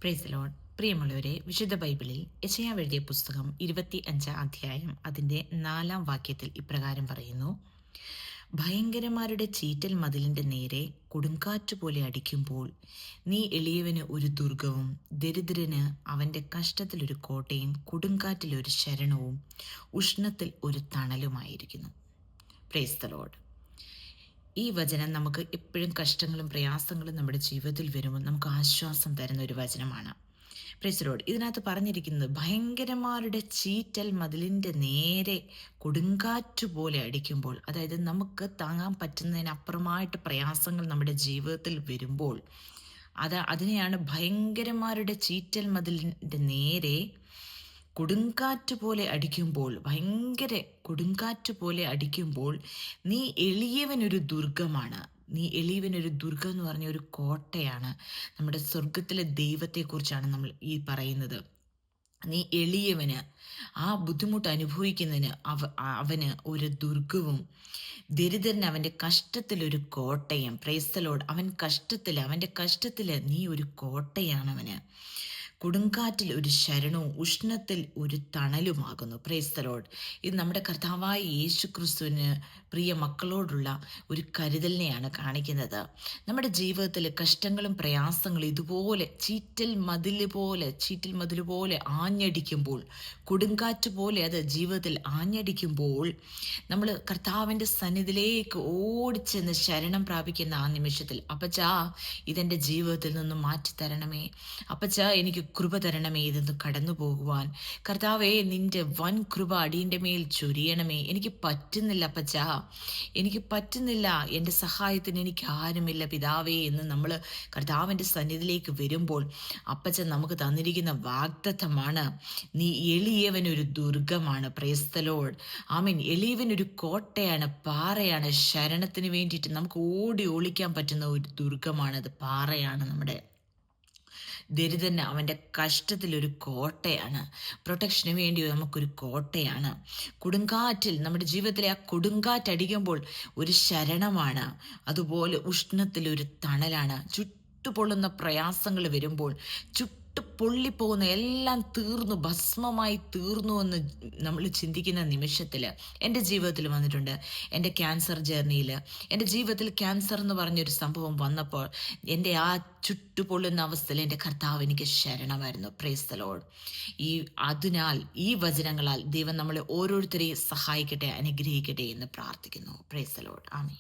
Price the Lord. പ്രിയമുള്ളവരെ, വിശുദ്ധ ബൈബിളിൽ യെശയ്യാവ് എഴുതിയ പുസ്തകം 25 അധ്യായം അതിൻ്റെ 4 വാക്യത്തിൽ ഇപ്രകാരം പറയുന്നു: ഭയങ്കരന്മാരുടെ ചീറ്റൽ മതിലിൻ്റെ നേരെ കൊടുങ്കാറ്റ് പോലെ അടിക്കുമ്പോൾ നീ എളിയവന് ഒരു ദുർഗവും ദരിദ്രന് അവൻ്റെ കഷ്ടത്തിലൊരു കോട്ടയും കൊടുങ്കാറ്റിൽ ഒരു ശരണവും ഉഷ്ണത്തിൽ ഒരു തണലുമായിരിക്കുന്നു. Price the Lord. ഈ വചനം നമുക്ക് എപ്പോഴും കഷ്ടങ്ങളും പ്രയാസങ്ങളും നമ്മുടെ ജീവിതത്തിൽ വരുമ്പോൾ നമുക്ക് ആശ്വാസം തരുന്ന ഒരു വചനമാണ്. Price the Lord. ഇതിനകത്ത് പറഞ്ഞിരിക്കുന്നത് ഭയങ്കരന്മാരുടെ ചീറ്റൽ മതിലിൻ്റെ നേരെ കൊടുങ്കാറ്റ് പോലെ അടിക്കുമ്പോൾ, അതായത് നമുക്ക് താങ്ങാൻ പറ്റുന്നതിനപ്പുറമായിട്ട് പ്രയാസങ്ങൾ നമ്മുടെ ജീവിതത്തിൽ വരുമ്പോൾ അതിനെയാണ് ഭയങ്കരന്മാരുടെ ചീറ്റൽ മതിലിൻ്റെ നേരെ കൊടുങ്കാറ്റ് പോലെ അടിക്കുമ്പോൾ, ഭയങ്കര കൊടുങ്കാറ്റ് പോലെ അടിക്കുമ്പോൾ നീ എളിയവനൊരു ദുർഗമാണ്. നീ എളിയവനൊരു ദുർഗം എന്ന് പറഞ്ഞ ഒരു കോട്ടയാണ്. നമ്മുടെ സ്വർഗത്തിലെ ദൈവത്തെക്കുറിച്ചാണ് നമ്മൾ ഈ പറയുന്നത്. നീ എളിയവന്, ആ ബുദ്ധിമുട്ട് അനുഭവിക്കുന്നതിന് അവന് ഒരു ദുർഗവും ദരിദ്രന് അവൻ്റെ കഷ്ടത്തിലൊരു കോട്ടയം. Praise the lord. അവൻ്റെ കഷ്ടത്തിൽ നീ ഒരു കോട്ടയാണ് അവന്. കൊടുങ്കാറ്റിൽ ഒരു ശരണവും ഉഷ്ണത്തിൽ ഒരു തണലുമാകുന്നു. Price the Lord. ഇത് നമ്മുടെ കർത്താവായ യേശു ക്രിസ്തുവിന് പ്രിയ മക്കളോടുള്ള ഒരു കരുതലിനെയാണ് കാണിക്കുന്നത്. നമ്മുടെ ജീവിതത്തിൽ കഷ്ടങ്ങളും പ്രയാസങ്ങളും ഇതുപോലെ ചീറ്റൽ മതിൽ പോലെ ആഞ്ഞടിക്കുമ്പോൾ, കൊടുങ്കാറ്റ് പോലെ അത് ജീവിതത്തിൽ ആഞ്ഞടിക്കുമ്പോൾ നമ്മൾ കർത്താവിൻ്റെ സന്നിധിയിലേക്ക് ഓടിച്ചെന്ന് ശരണം പ്രാപിക്കുന്ന ആ നിമിഷത്തിൽ, അപ്പച്ചാ ഇതെൻ്റെ ജീവിതത്തിൽ നിന്നും മാറ്റിത്തരണമേ, അപ്പച്ചാ എനിക്ക് കൃപ തരണമേ ഇതെന്ന് കടന്നു പോകുവാൻ. കർത്താവേ, നിന്റെ വൻ കൃപ അടിയൻ്റെ മേൽ ചൊരിയണമേ. എനിക്ക് പറ്റുന്നില്ല അപ്പച്ചാ, എനിക്ക് പറ്റുന്നില്ല, എൻ്റെ സഹായത്തിന് എനിക്ക് ആരുമില്ല പിതാവേ എന്ന് നമ്മൾ കർത്താവിൻ്റെ സന്നിധിയിലേക്ക് വരുമ്പോൾ അപ്പച്ചൻ നമുക്ക് തന്നിരിക്കുന്ന വാഗ്ദത്തമാണ്, നീ എളിയവനൊരു ദുർഗമാണ്. Praise the lord. ആമേൻ. എളിയവനൊരു കോട്ടയാണ്, പാറയാണ്, ശരണത്തിന് വേണ്ടിയിട്ട് നമുക്ക് ഓടി ഒളിക്കാൻ പറ്റുന്ന ഒരു ദുർഗമാണത്, പാറയാണ്. നമ്മുടെ ദരിദ്രന് അവൻ്റെ കഷ്ടത്തിലൊരു കോട്ടയാണ്, പ്രൊട്ടക്ഷന് വേണ്ടി നമുക്കൊരു കോട്ടയാണ്. കൊടുങ്കാറ്റിൽ നമ്മുടെ ജീവിതത്തിലെ ആ കൊടുങ്കാറ്റടിക്കുമ്പോൾ ഒരു ശരണമാണ്, അതുപോലെ ഉഷ്ണത്തിലൊരു തണലാണ്. ചുട്ടുപൊള്ളുന്ന പ്രയാസങ്ങൾ വരുമ്പോൾ, പൊള്ളിപ്പോകുന്ന എല്ലാം തീർന്നു, ഭസ്മമായി തീർന്നു എന്ന് നമ്മൾ ചിന്തിക്കുന്ന നിമിഷത്തിൽ എൻ്റെ ജീവിതത്തിൽ വന്നിട്ടുണ്ട്. എൻ്റെ ക്യാൻസർ ജേർണിയിൽ എൻ്റെ ജീവിതത്തിൽ ക്യാൻസർ എന്ന് പറഞ്ഞൊരു സംഭവം വന്നപ്പോൾ എൻ്റെ ആ ചുട്ടുപൊള്ളുന്ന അവസ്ഥയിൽ എൻ്റെ കർത്താവ് എനിക്ക് ശരണമായിരുന്നു. Price the Lord. അതിനാൽ ഈ വചനങ്ങളാൽ ദൈവം നമ്മളെ ഓരോരുത്തരെയും സഹായിക്കട്ടെ, അനുഗ്രഹിക്കട്ടെ എന്ന് പ്രാർത്ഥിക്കുന്നു. Price the lord. ആമേൻ.